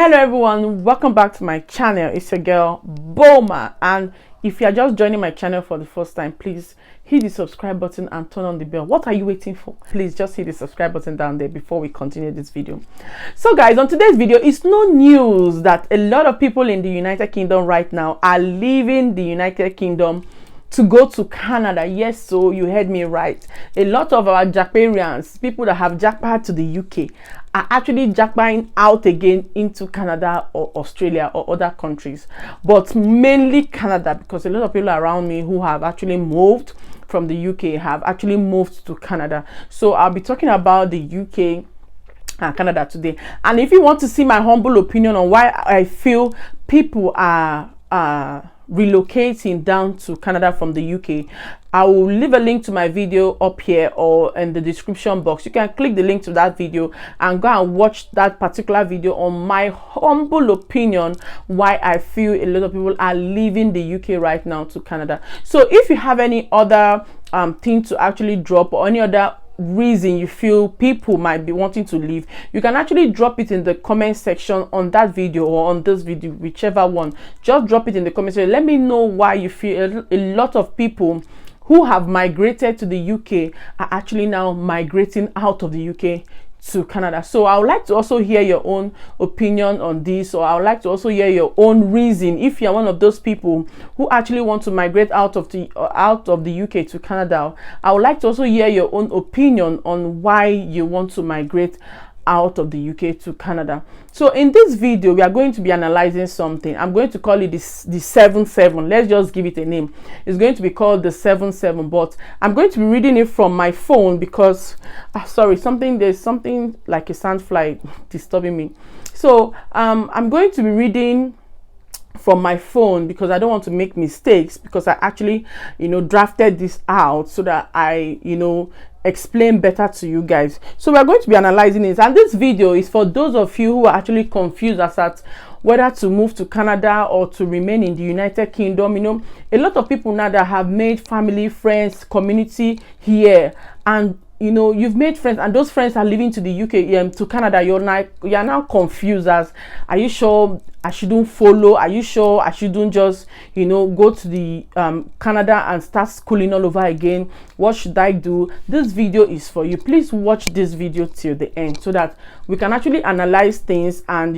Hello everyone, welcome back to my channel. It's your girl Boma, and if you are just joining my channel for the first time, please hit the subscribe button and turn on the bell. What are you waiting for? Please just hit the subscribe button down there before we continue this video. So guys, on today's video, it's no news that a lot of people in the United Kingdom right now are leaving the United Kingdom to go to Canada. Yes, so you heard me right. A lot of our Jackparians, people that have jackpot to the UK, are actually jackpotting out again into Canada or Australia or other countries, but mainly Canada, because a lot of people around me who have actually moved from the UK have actually moved to Canada. So I'll be talking about the UK and Canada today. And if you want to see my humble opinion on why I feel people are relocating down to Canada from the UK, I will leave a link to my video up here or in the description box. You can click the link to that video and go and watch that particular video on my humble opinion why I feel a lot of people are leaving the UK right now to Canada. So if you have any other thing to actually drop, or any other reason you feel people might be wanting to leave, you can actually drop it in the comment section on that video or on this video, whichever one. Just drop it in the comment section. Let me know why you feel a lot of people who have migrated to the UK are actually now migrating out of the UK to Canada. So I would like to also hear your own opinion on this, or I would like to also hear your own reason if you're one of those people who actually want to migrate out of the UK to Canada. I would like to also hear your own opinion on why you want to migrate out of the UK to Canada. So in this video, we are going to be analyzing something. I'm going to call it the 7-7. Let's just give it a name. It's going to be called the 7-7, but I'm going to be reading it from my phone because there's something like a sandfly disturbing me. So I'm going to be reading from my phone because I don't want to make mistakes, because I actually drafted this out so that I explain better to you guys. So we're going to be analyzing it, and this video is for those of you who are actually confused as at whether to move to Canada or to remain in the United Kingdom. A lot of people now that have made family, friends, community here, and you've made friends, and those friends are leaving to the UK, to Canada. You're now confused as, are you sure I shouldn't follow? Are you sure I shouldn't just go to the Canada and start schooling all over again? What should I do? This video is for you. Please watch this video till the end so that we can actually analyze things and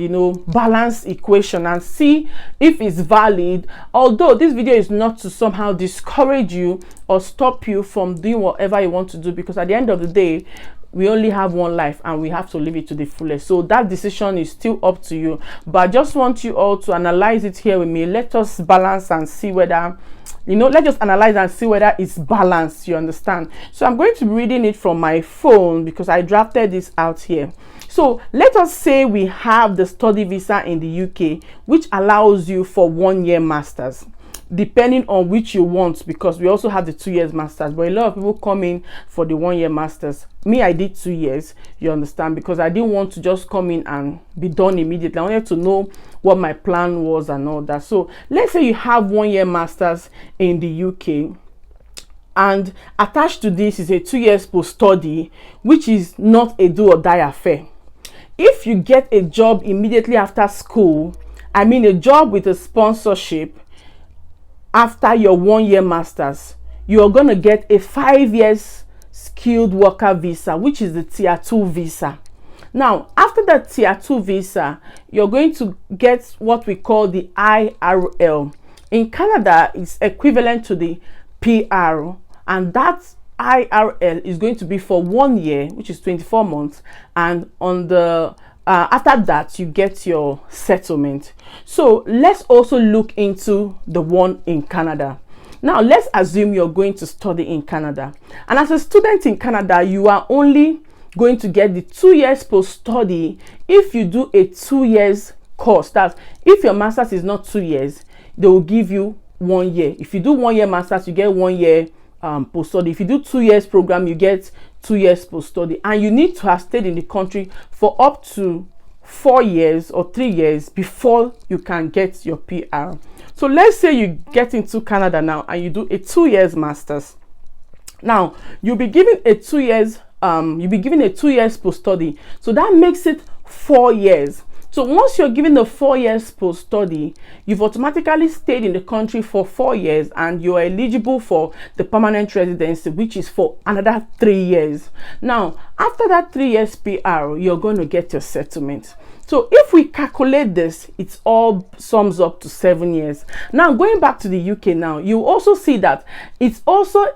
balance equation and see if it's valid. Although this video is not to somehow discourage you or stop you from doing whatever you want to do, because at the end of the day, we only have one life and we have to live it to the fullest. So that decision is still up to you, but I just want you all to analyze it here with me. Let us balance and see whether let's just analyze and see whether it's balanced. You understand? So I'm going to be reading it from my phone because I drafted this out here. So let us say we have the study visa in the UK, which allows you for 1 year masters, depending on which you want, because we also have the 2 years masters, but a lot of people come in for the 1 year masters. Me, I did 2 years, you understand, because I didn't want to just come in and be done immediately. I wanted to know what my plan was and all that. So let's say you have 1 year masters in the UK, and attached to this is a 2 years post-study, which is not a do or die affair. If you get a job immediately after school, I mean a job with a sponsorship, after your 1 year masters, you're going to get a 5 years skilled worker visa, which is the tier 2 visa. Now, after that tier 2 visa, you're going to get what we call the IRL. In Canada, it's equivalent to the PR, and that IRL is going to be for 1 year, which is 24 months, and on the after that you get your settlement. So let's also look into the one in Canada. Now let's assume you're going to study in Canada, and as a student in Canada, you are only going to get the 2 years post-study if you do a 2 years course. That's if your master's is not 2 years, they will give you 1 year. If you do 1 year master's, you get 1 year post-study. If you do 2 years program, you get 2 years post-study, and you need to have stayed in the country for up to 4 years or 3 years before you can get your PR. So let's say you get into Canada now and you do a 2 years masters. Now you'll be given a 2 years post-study, so that makes it 4 years. So once you're given the 4 years post-study, you've automatically stayed in the country for 4 years and you're eligible for the permanent residency, which is for another 3 years. Now, after that 3 years PR, you're going to get your settlement. So if we calculate this, it all sums up to 7 years. Now, going back to the UK now, you also see that it's also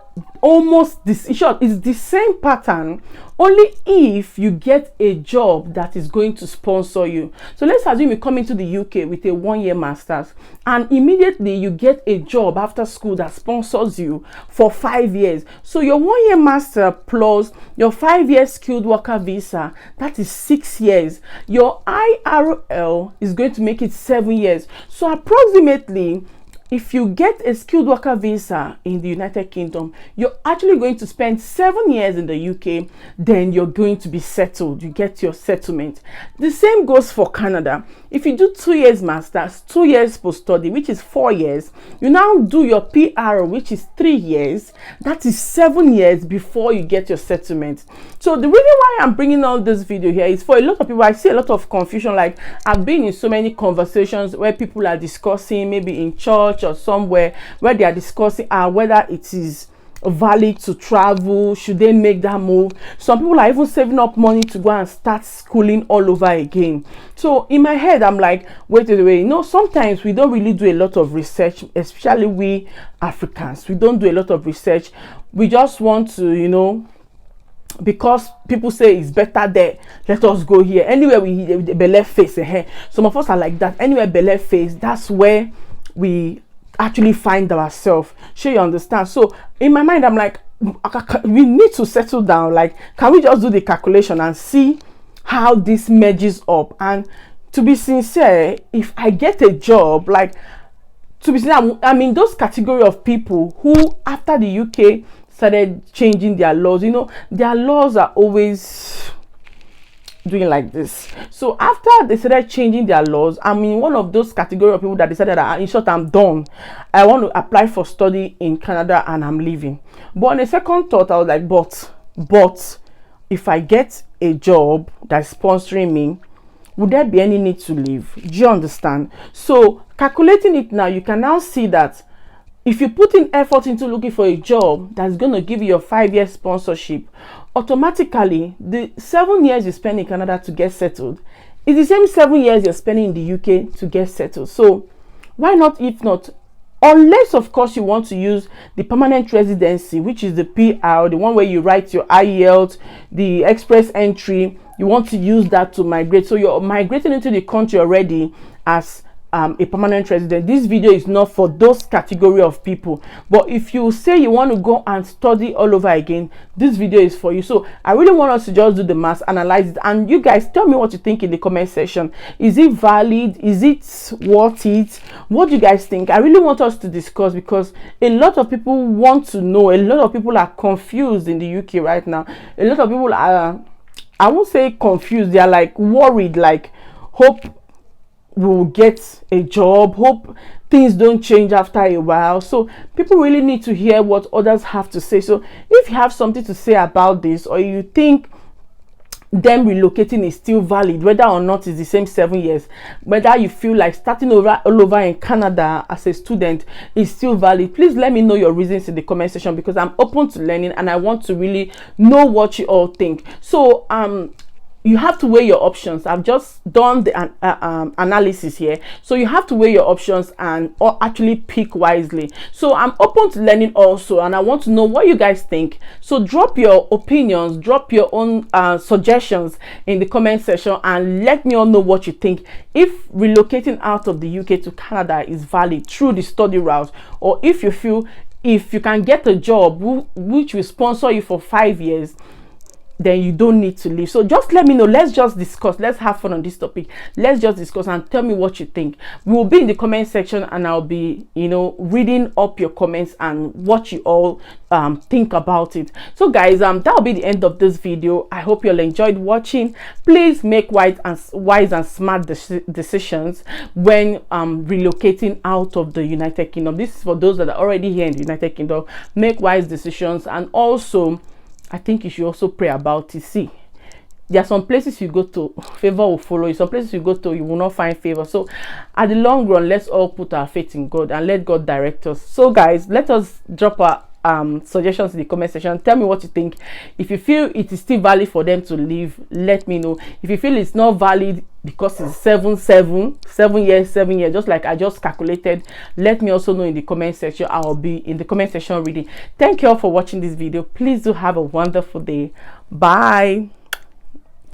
almost this, in short, it's the same pattern, only if you get a job that is going to sponsor you. So let's assume you come into the UK with a 1-year master's and immediately you get a job after school that sponsors you for 5 years. So your 1-year master plus your 5-year skilled worker visa, that is 6 years. Your IRL is going to make it 7 years. So approximately, if you get a skilled worker visa in the United Kingdom, you're actually going to spend 7 years in the UK, then you're going to be settled. You get your settlement. The same goes for Canada. If you do 2 years master's, 2 years post-study, which is 4 years, you now do your PR, which is 3 years. That is 7 years before you get your settlement. So the reason why I'm bringing on this video here is for a lot of people. I see a lot of confusion. Like, I've been in so many conversations where people are discussing, maybe in church or somewhere, where they are discussing whether it is valid to travel, should they make that move. Some people are even saving up money to go and start schooling all over again. So in my head, I'm like, wait a minute, you know, sometimes we don't really do a lot of research, especially we Africans. We don't do a lot of research. We just want to, you know, because people say it's better there, let us go here. Anywhere we belly face ahead. Some of us are like that. Anywhere belly face, that's where we actually find ourselves. Sure, you understand? So in my mind, I'm like, we need to settle down. Like, can we just do the calculation and see how this merges up? And to be sincere, if I get a job, like, to be sincere, I'm in those category of people who, after the UK started changing their laws, you know, their laws are always doing like this. So after they started changing their laws, I'm in one of those category of people that decided that, in short, I'm done. I want to apply for study in Canada and I'm leaving. But on a second thought, I was like, but if I get a job that's sponsoring me, would there be any need to leave? Do you understand? So calculating it now, you can now see that if you put in effort into looking for a job that's going to give you your 5-year sponsorship, automatically the 7 years you spend in Canada to get settled is the same 7 years you're spending in the UK to get settled. So why not? If not, unless of course you want to use the permanent residency, which is the PR, the one where you write your IELTS, the express entry, you want to use that to migrate. So you're migrating into the country already as a permanent resident. This video is not for those category of people, but if you say you want to go and study all over again, this video is for you. So I really want us to just do the math, analyze it, and you guys tell me what you think in the comment section. Is it valid? Is it worth it? What do you guys think? I really want us to discuss, because a lot of people want to know. A lot of people are confused in the UK right now. A lot of people are, I won't say confused, they are like worried, like hope will get a job, hope things don't change after a while. So people really need to hear what others have to say. So if you have something to say about this, or you think them relocating is still valid, whether or not it's the same 7 years, whether you feel like starting over all over in Canada as a student is still valid, please let me know your reasons in the comment section, because I'm open to learning and I want to really know what you all think. So you have to weigh your options. I've just done the analysis here, so you have to weigh your options and or actually pick wisely. So I'm open to learning also, and I want to know what you guys think. So drop your opinions, drop your own suggestions in the comment section, and let me all know what you think. If relocating out of the UK to Canada is valid through the study route, or if you feel if you can get a job which will sponsor you for 5 years, then you don't need to leave. So just let me know. Let's just discuss. Let's have fun on this topic. Let's just discuss and tell me what you think. We will be in the comment section, and I'll be, you know, reading up your comments and what you all think about it. So guys, that'll be the end of this video. I hope you all enjoyed watching. Please make wise and smart decisions when relocating out of the United Kingdom. This is for those that are already here in the United Kingdom. Make wise decisions, and also I think you should also pray about it. See, there are some places you go to, favor will follow you. Some places you go to, you will not find favor. So at the long run, let's all put our faith in God and let God direct us. So guys, let us drop our suggestions in the comment section. Tell me what you think. If you feel it is still valid for them to leave, let me know. If you feel it's not valid because it's 7 years, just like I just calculated, let me also know in the comment section. I'll be in the comment section reading. Thank you all for watching this video. Please do have a wonderful day. Bye.